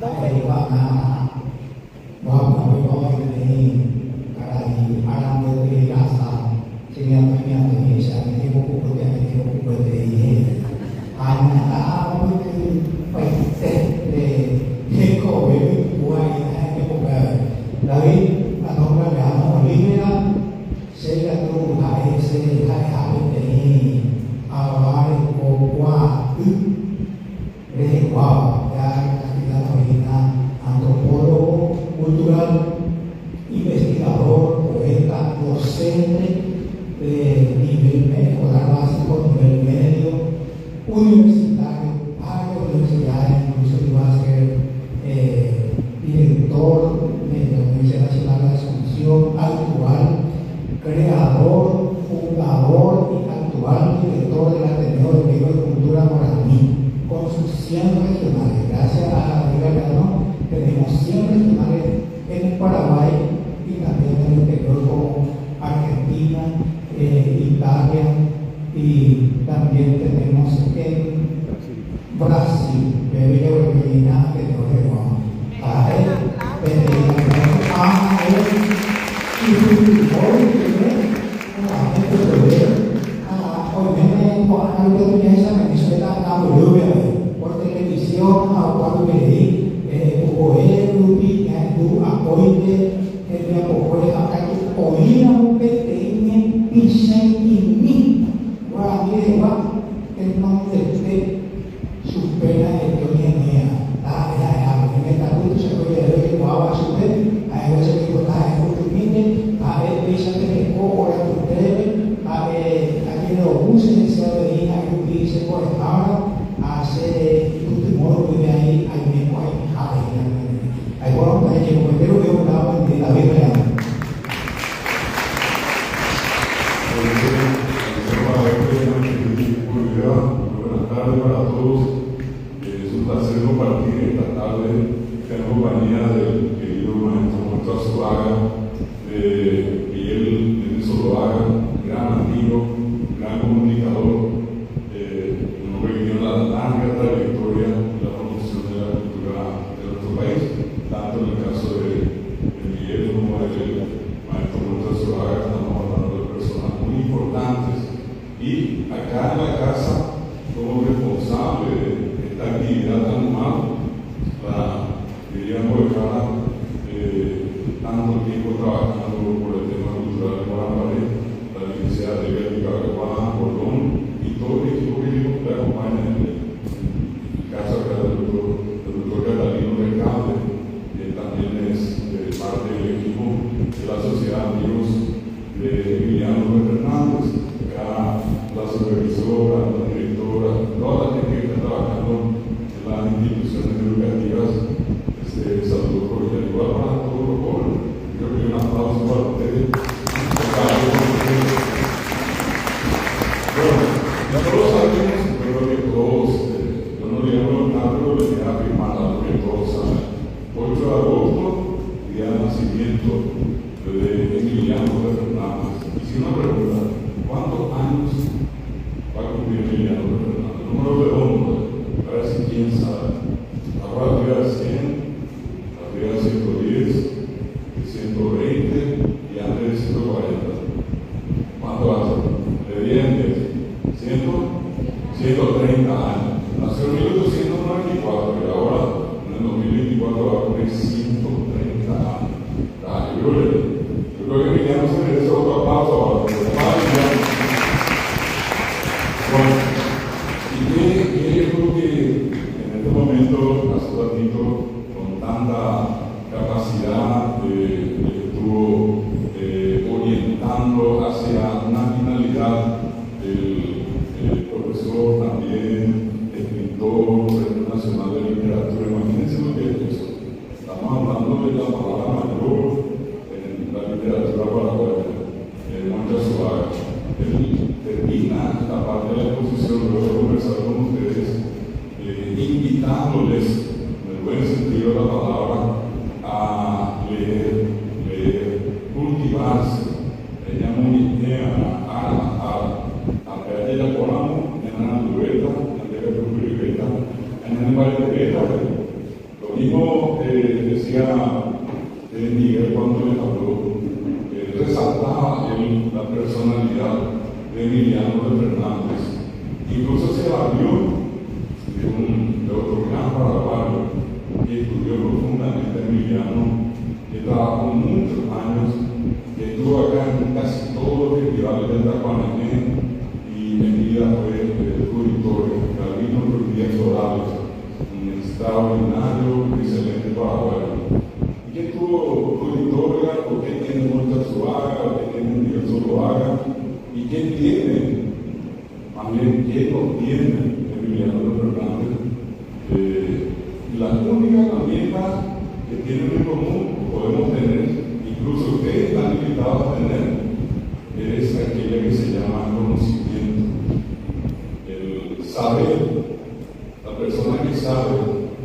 Tại vợ vợ nói có cái này cái alam dari rasa sehingga kami Indonesia ini buku berarti hanya apa itu pasti để có về buai hay cái cuộc đời atau orang yang olehnya saya tu hai saya hai ini awal kuat để vào dan kita terhina antropólogo cultural investigador poeta docente de nivel medio básico nivel medio universitario para universidad incluso iba a ser director de la Universidad Nacional de Asunción actual creador fundador y actual director del Ateneo de Medio de Cultura Guaraní con sus 100 regionales. Gracias a la Liga Cano tenemos 100 regionales en Paraguay y también en el interior como Argentina, Italia y también tenemos en Brasil, Bélgica, Argentina, que no tenemos a él, y hoy por televisión cuando veí oír tu apoyo me apoyo acá que oír un pequeño pisentimiento para mí de va el nombre de supera el que hoy en día en esta lucha se puede ver que va a subir a veces que está en un límite a ver piensa que ahora ustedes aquí no usen ese de a que dice por ahora hace tu modo de ahí hay me puede hay bueno para que como quiero que una de la Biblia buenas tardes para todos. Es un placer compartir esta tarde en compañía del querido maestro Moisés Azuaga, de Miguel Venezoloaga, gran amigo, gran comunicador, un hombre que tiene una larga trayectoria en la promoción de la cultura de nuestro país, tanto en el caso de Miguel como del maestro Moisés Azuaga. Estamos hablando de personas muy importantes y acá en la casa como responsable de esta actividad tan humana, diríamos que tanto tiempo trabajando por el tema cultural de Guaraní, la Universidad de Bélgica, Colón y todo el equipo que te acompaña en el caso del doctor Catalino Recalde, que también es parte del equipo de la Sociedad de Amigos de Emiliano Fernández, acá la supervisora, la directora, toda la gente que está trabajando en las instituciones educativas. Saludo cordial igual para todos los jóvenes. Creo que un aplauso para ustedes. Bueno, todos sabemos, creo que todos, yo no digo nada, pero les voy a afirmar algo que todos saben. 8 de agosto, día de nacimiento de Emiliano Fernández. Y si uno pregunta, ¿cuántos años va a cumplir Emiliano Fernández? Número redondo, a ver si quién sabe. Ahora voy a 100. 110, 120 y antes de 140. ¿Cuánto hace? De 10, 130 años. Nació en 1894 y ahora en el 2024 va a cumplir 130 años. Yo creo que Emiliano se merece otro aplauso ahora. Bueno, y yo creo que en este momento, hace un ratito, tanta capacidad que estuvo orientando hacia una finalidad el profesor, también escritor, Premio Nacional de Literatura. Imagínense lo que es eso. Estamos hablando de la palabra mayor en la literatura paraguaya, Moisés Azuaga. Él termina la parte de la exposición, luego de conversar con ustedes, invitándoles en el buen sentido de la palabra, a leer, cultivarse. Ella muy a ver la colamo, en la naturaleza, en la república, en el país de Bélgica, lo mismo decía Miguel cuando le habló, resaltaba la personalidad de Emiliano de Fernández. Incluso se valió de otro gran paraguayo que estudió profundamente Emiliano, que trabajó muchos años, que estuvo acá en casi todos los festivales del Tacuanané y en vida fue auditorio, Gabino Rodríguez Dorales, un extraordinario, excelente paraguayo. Y que tuvo auditoria, porque tiene mucha Zuaga, porque tiene Miguel Zuluaga, y que tiene, más bien, que no tiene Emiliano de Fernández. La única herramienta que tienen en común, podemos tener, incluso ustedes están invitados a tener, es aquella que se llama conocimiento. El saber, la persona que sabe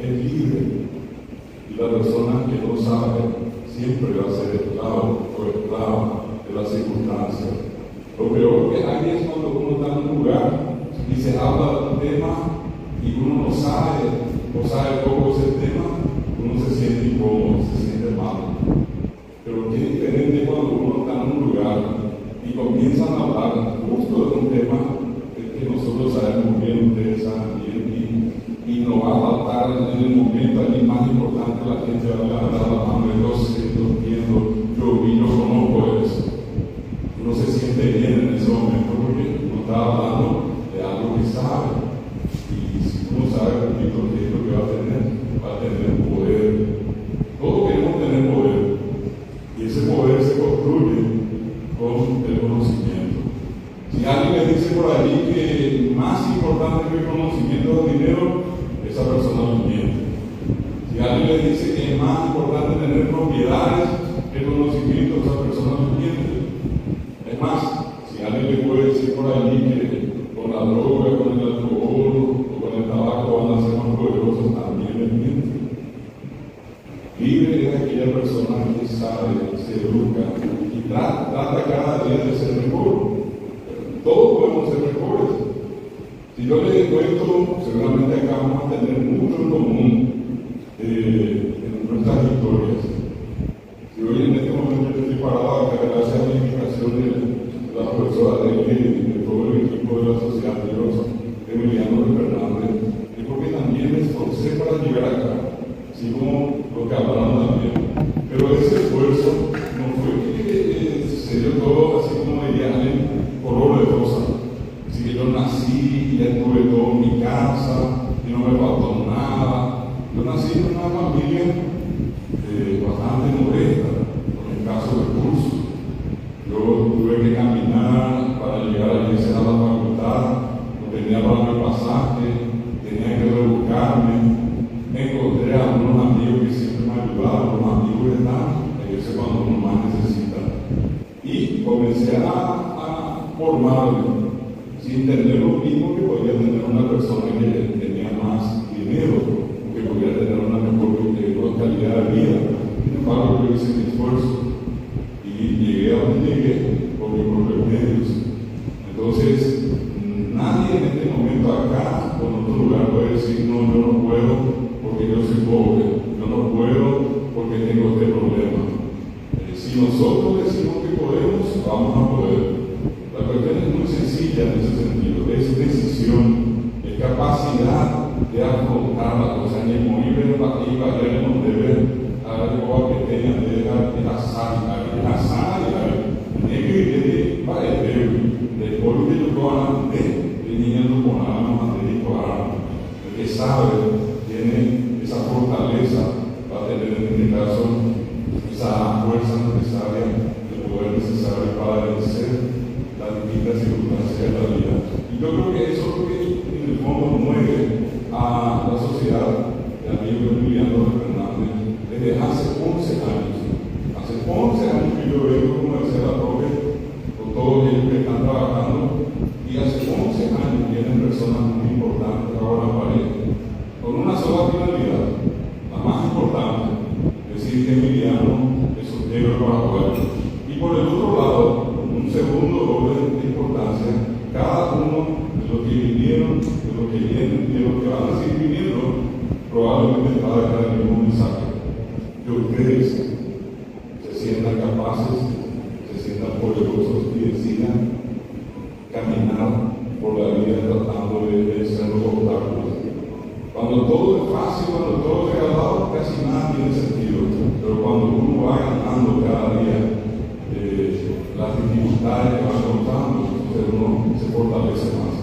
es libre, y la persona que no sabe siempre va a ser esclavo o esclava de las circunstancias. Lo peor que hay es cuando uno está en un lugar y se habla de un tema y uno no sabe o sabe poco ese tema, uno se siente incómodo, se siente mal. Pero qué diferente cuando uno está en un lugar y comienzan a hablar justo de un tema que nosotros sabemos bien, ustedes saben bien, y no va a faltar en el momento allí más importante, la gente va a levantar la mano y lo sé, lo entiendo, yo vi, yo conozco eso. Uno se siente bien en ese momento porque uno está hablando de algo que sabe. Y si uno sabe un poquito qué es lo que va a tener poder. Todos queremos tener poder. Y ese poder se construye con el conocimiento. Si alguien le dice por allí que más importante que el conocimiento es el dinero, esa persona lo miente. Si alguien le dice que es más importante tener propiedades que el conocimiento, esa persona lo miente. Es más, si alguien le puede decir por allí que con la droga, con el alcohol o con el tabaco van a ser más poderosos, también les miente. Libre es aquella persona que sabe, se educa y trata cada día de ser mejor. Todos podemos ser mejores. Si yo les cuento, seguramente acá vamos a tener mucho en común en nuestras historias. Si hoy en este momento yo estoy parado acá gracias a la invitación de la profesora de todo el equipo de la Sociedad de Emiliano de Fernández, es porque también me esforcé para llegar acá, así como lo que hablaron también. Pero ese esfuerzo no fue que se dio todo así como diría alguien por obra de cosa. Así que yo nací y ya tuve todo en mi casa y no me faltó nada. Yo nací en una familia bastante modesta, con escasos recursos. Yo tuve que caminar para llegar a la facultad, no tenía para el pasaje, tenía que rebuscarme. Me encontré a unos amigos que siempre me ayudaron, los amigos están, a veces cuando uno más necesita. Y comencé a formarme, sin tener lo mismo que podía tener una persona que tenía más dinero, que podía tener una mejor calidad de vida. Sin embargo, yo hice mi esfuerzo y llegué a donde llegué por mis propios medios. Entonces, nadie en este momento acá o en otro lugar puede decir, no, yo no puedo porque yo soy pobre, yo no puedo porque tengo este problema. Si nosotros decimos que podemos, vamos a poder. La cuestión es muy sencilla en ese sentido, es decisión, es capacidad de afrontar la cosa, en el morir de la iba y no debe algo que tenga de la sana, negri para el de polvo de Yucona, de niños Yucona, el que sabe, tiene esa fortaleza, va a tener en este caso esa fuerza necesaria, el poder necesario para vencer las distintas circunstancias de la vida. Y yo creo que eso es lo que en el fondo mueve a la sociedad de amigos de Emiliano de Fernández desde hace 11 años. Hace 11 años que yo vengo como Marcela Torres, con todos ellos que están trabajando, y hace 11 años vienen personas muy importantes ahora en París, con una sola finalidad, la más importante, decir que Emiliano es un negro paraguayo. Y por el otro lado, un segundo orden de importancia, cada uno de los que vinieron, de los que vienen, de los que van a seguir viniendo, probablemente va a dejar el mismo mensaje. enfrentando cada día, las dificultades que van contando, entonces uno se fortalece más.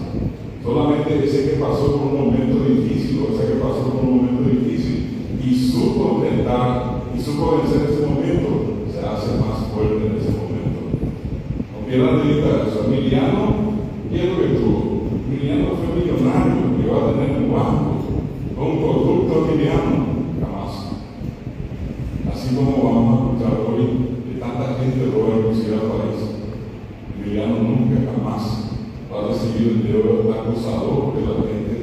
Solamente ese que pasó por un momento difícil, o ese que pasó por un momento difícil y supo enfrentar y supo vencer ese momento, se hace más fuerte en ese momento. No pierdan de vista eso. Emiliano, ¿qué es lo que tuvo? Emiliano fue millonario, llegó a tener un banco, fue un producto Emiliano, jamás. Así como vamos a escuchar hoy, de tanta gente roba inclusive al país. Emiliano nunca, jamás va a recibir el dedo acusador de la gente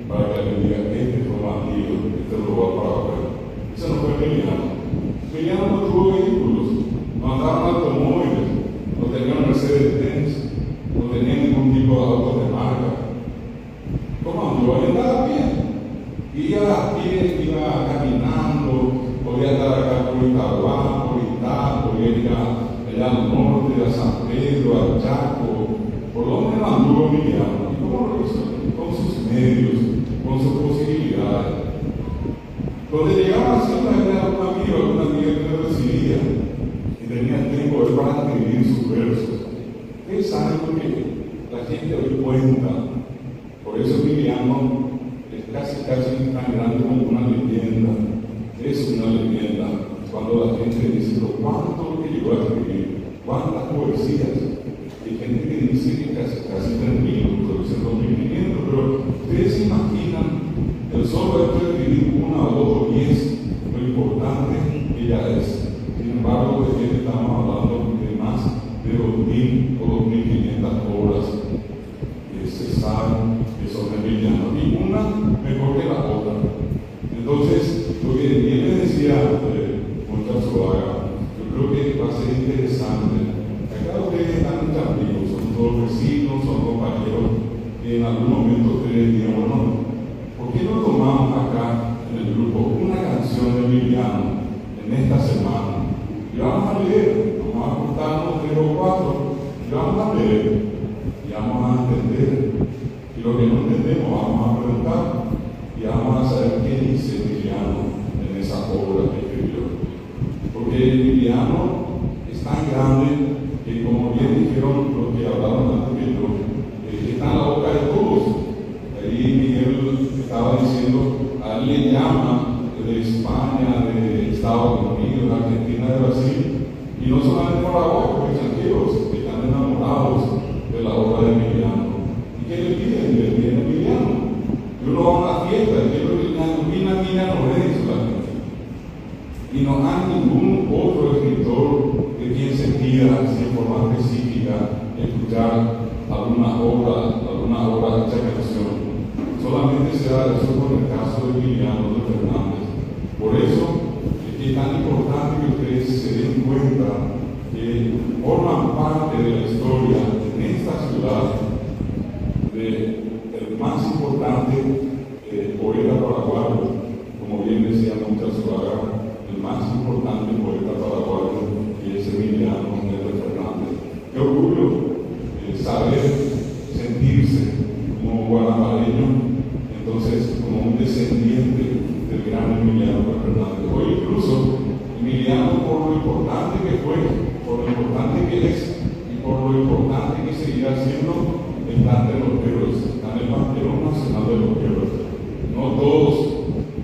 para que le diga que este fue bandido, este robó para afuera. Eso no fue Emiliano. Emiliano no tuvo vehículos, no andaban automóviles, no tenían Mercedes-Benz, no tenían ningún tipo de auto de marca. ¿Cómo andó? Él andaba bien. Iba a pie, iba caminando, podía estar acá por Itaguá, por Itá, podía ir allá al norte, a San Pedro, al Chaco. ¿Por dónde anduvo Emiliano? ¿Y cómo lo hizo? Con sus medios, con sus posibilidades. Donde llegaba siempre era un amigo, alguna amiga que lo recibía y tenía tiempo para escribir sus versos. Ustedes saben por qué la gente hoy cuenta. Por eso Emiliano es casi tan grande como una leyenda. Es una leyenda. Cuando la gente dice lo cuánto que llegó a escribir, cuántas poesías. Hay gente que dice que casi 3.000, pero dicen 2.500, pero ustedes se imaginan el solo hecho de escribir 1 o 2 o 10, lo importante que ya es. Sin embargo, de que estamos hablando de más de 2.000 o 2.500 obras que se saben que son emilianos, y una mejor que la otra. Entonces, lo que bien les decía Montazuaga, yo creo que va a ser interesante. Acá ustedes están entre amigos, son todos vecinos, son compañeros, que en algún momento ustedes digan, bueno, ¿por qué no tomamos acá en el grupo una canción de Emiliano en esta semana? Y vamos a leer, vamos a juntarnos 3 o 4, y vamos a leer, y vamos a entender, y lo que no entendemos vamos a preguntar, y vamos a saber qué dice Emiliano en esa obra que escribió. Porque Emiliano es tan grande que, como bien dijeron los que hablaron antes que yo, está en la boca de todos. Ahí Miguel estaba diciendo, a él le llama de España, de Estados Unidos, de Argentina, de Brasil, y no solamente por ahora, porque extranjeros que están enamorados de la obra de Emiliano. ¿Y qué le piden? Le piden Emiliano. Y uno va a una fiesta, y quiero que Emiliano Reyes la gente. Y no hay ningún otro escritor de quien se pida en forma específica escuchar alguna obra de esta canción. Solamente se da eso con el caso de Emiliano Fernández. Por eso es que es tan importante que ustedes se den cuenta que forman parte de la historia en esta ciudad del más importante poeta paraguayo, como bien decía Montazuaga, el más importante poeta paraguayo, que es Emiliano Fernández. Qué orgullo saber sentirse como guanapareño, entonces como un descendiente del gran Emiliano Fernández. Hoy incluso Emiliano, por lo importante que fue, por lo importante que es y por lo importante que seguirá siendo, está entre los héroes, está en el Panteón Nacional de los Héroes. No todos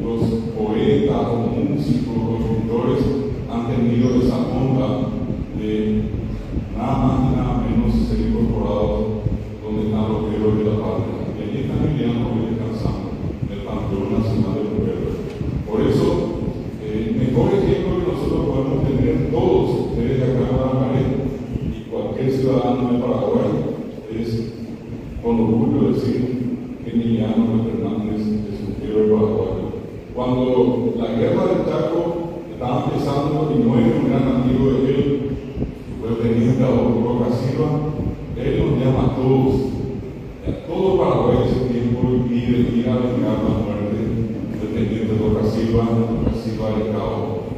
los poetas o músicos o escritores han tenido esa onda de nada más y nada menos ser incorporados donde están los héroes de la patria. Y allí está Emiliano hoy descansando en el Panteón Nacional de los Héroes. Por eso, el mejor ejemplo que nosotros podemos tener todos ustedes de acá en Guanapareñ y cualquier ciudadano de Paraguay es con orgullo decir que Emiliano Fernández es un héroe paraguayo. Cuando la guerra del Chaco estaba empezando y Noé, un gran amigo de él, fue teniente Roca Silva, él nos llama a todos Paraguay en ese tiempo y pide ir a vengar la muerte del teniente Roca Silva de Cabo.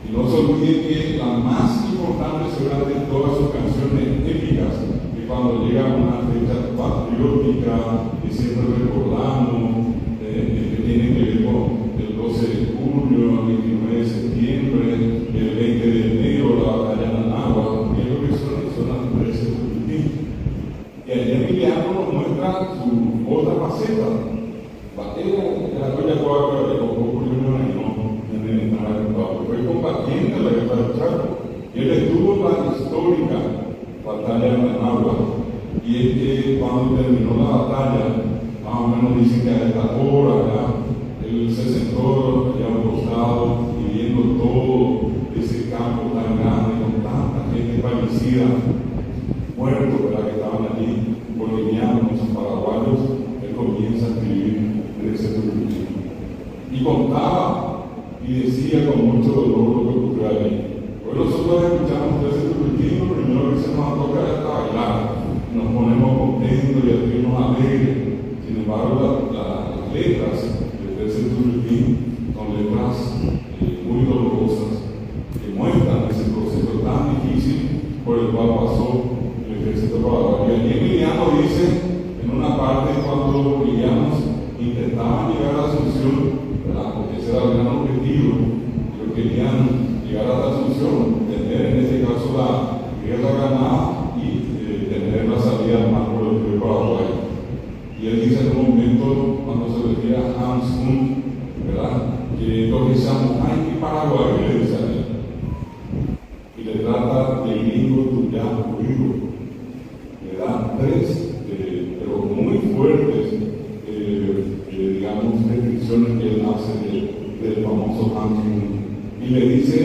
Y no se olviden que la más importante será de todas sus canciones épicas, que cuando llega una fecha patriótica y siempre recordamos, que tiene que ver con el 12 de julio, el 29 de septiembre, el 20 de enero, batalla de Managua. Y es que cuando terminó la batalla, más o menos dicen que a esta hora acá, él se sentó allá a un costado y viendo todo ese campo tan grande, con tanta gente fallecida, muertos, ¿verdad?, que estaban allí, bolivianos, paraguayos, él comienza a escribir en ese turquín. Y contaba y decía con mucho dolor lo que ocurrió allí. Hoy nosotros escuchamos ese turquín, lo primero que se nos toca es bailar, nos ponemos contentos y abrimos alegres. Sin embargo, las letras de ese turquín son letras muy dolorosas que muestran ese proceso tan difícil por el cual pasó el ejército paraguayo. Y Emiliano dice en una parte cuando los bolivianos intentaban llegar a Asunción, ¿verdad?, porque ese era el gran objetivo, pero querían llegar a la Asunción, tener en este caso la guerra ganada y tener la salida al mar por el río Paraguay. Y él dice en un momento, cuando se refiere a Hans Kuhn, ¿verdad?, que lo que se llama Haití Paraguay, le dice a él, y le trata de gringo tuyano, le dan tres, pero muy fuertes, digamos, descripciones que él hace del famoso Hans Kuhn. Y le dice,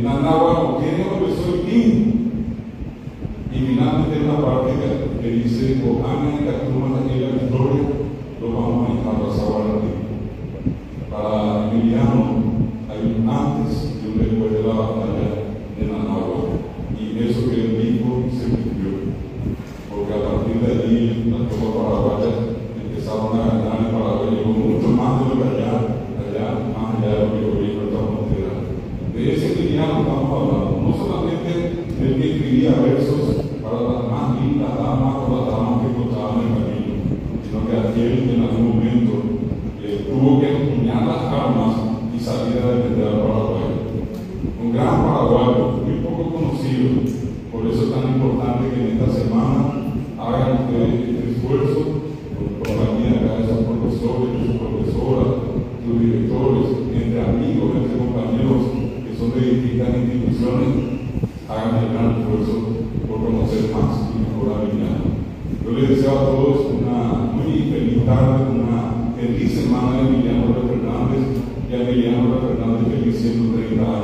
Nanagua, ¿quién es lo que soy King? Y finalmente en la parte que dice, Cojana y Catuma de la victoria, lo vamos a dejar pasar a ti. Para Emiliano hay un antes y un después de la batalla de Nanagua. Y eso que él dijo se cumplió. Porque a partir de allí las tropas paraguayas empezaron a ganar en Paraguay, llegó mucho más de lo que más allá de lo que hoy es nuestra frontera. De ese Emiliano estamos hablando, no solamente del que escribía versos para las más lindas damas o las damas que cruzaban el camino, sino que aquel que en algún momento tuvo que empuñar las armas y salir a defender al Paraguay. Un gran paraguayo, muy poco conocido, por eso es tan importante que en esta semana hagan ustedes este esfuerzo con compañía de sus profesores, sus profesoras, sus directores, entre amigos, entre compañeros que son de distintas instituciones, hagan el gran esfuerzo por conocer más y mejor a Emiliano. Yo les deseo a todos una muy feliz tarde, una feliz semana de Emiliano Fernández y a Emiliano Fernández feliz 130 años.